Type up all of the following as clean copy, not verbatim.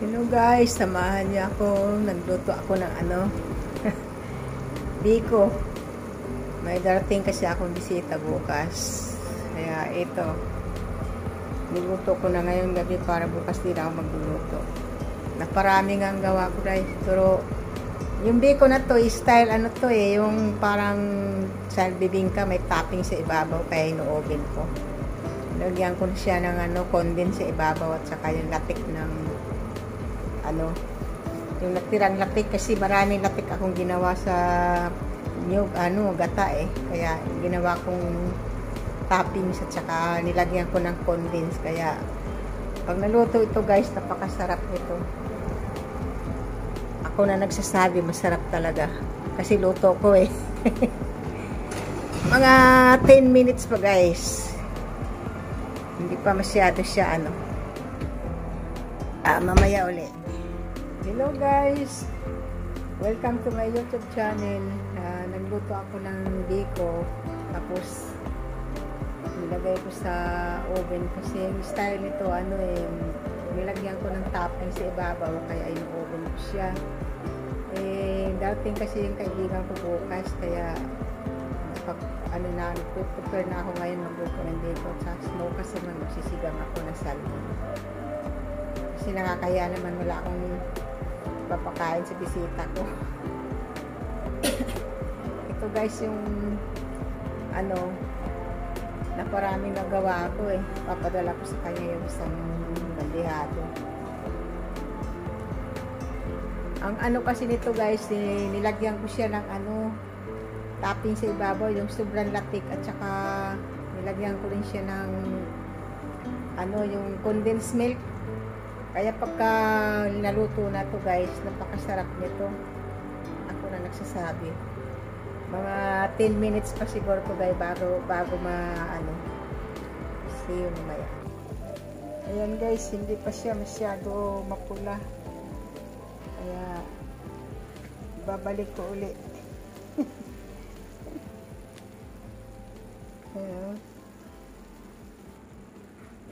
Hello guys, samahan niyo ako. Nagluto ako ng biko. May darating kasi akong bisita bukas. Kaya ito, niluto ko na ngayong gabi para bukas din ako magluluto. Naparami nga ang gawa ko guys. Pero yung biko na to, style yung parang sa bibingka, may topping sa ibabaw kaya ino-oven ko. Lagyan ko na siya ng condense sa ibabaw at saka yung latik ng yung natirang latik kasi maraming latik akong ginawa sa gata kaya ginawa kong toppings at saka nilagyan ko ng condense kaya pag naluto ito guys, napakasarap nito. Ako na nagsasabi masarap talaga kasi luto ko mga 10 minutes pa guys, hindi pa masyado siya mamaya ulit. Hello guys, welcome to my YouTube channel. Nagluto ako ng biko tapos nilagay ko sa oven kasi yung style nito nilagyan ko ng topping sa ibabaw kaya in-oven ko siya. Dating kasi yung kaibigan ko bukas kaya prepare na ako ngayon magluto ng biko sa snow kasi magsisigang ako na salmon. Kasi nakakaya naman wala akong papakain sa bisita ko. Ito guys yung naparaming nagawa ko papadala ko sa kanya yung isang bandihado. Ang kasi nito guys, nilagyan ko siya ng topping sa ibabaw, yung sobrang latik at saka nilagyan ko rin siya ng yung condensed milk. Kaya pagka naluto na to guys, napakasarap nito. Ako na nagsasabi. Mga 10 minutes pa siguro to guys bago see you mamaya. Ayan guys, hindi pa siya masyado mapula. Kaya babalik ko ulit.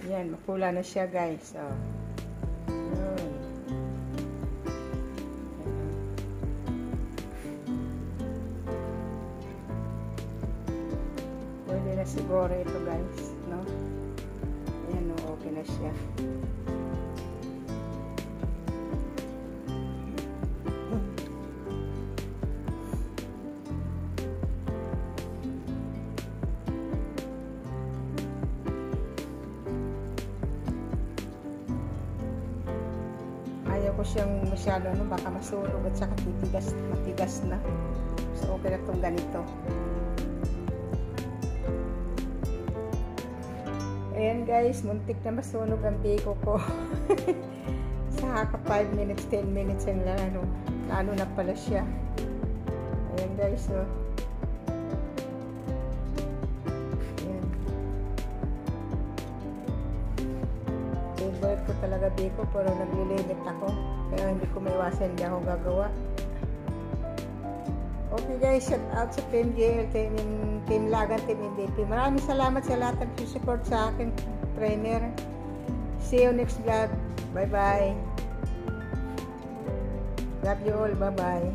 Ayan, mapula na siya guys. Pwede na siguro ito guys, no? Ayan, okay na siya. Ayaw ko siyang masyado baka masunog at saka matigas na. So okay na itong ganito. Ayan guys, muntik na masunog ang biko ko. Sa haka 5 minutes, 10 minutes yung na pala siya. Ayan guys, ayan. Favorite ko talaga biko pero naglilimit ako. Kaya hindi ko maiwasan, hindi ako gagawa. Okay guys, shout out sa Team JL, Team Lagan, Team NDP. Maraming salamat sa lahat ng support sa aking trainer. See you next vlog. Bye bye. Love you all. Bye bye.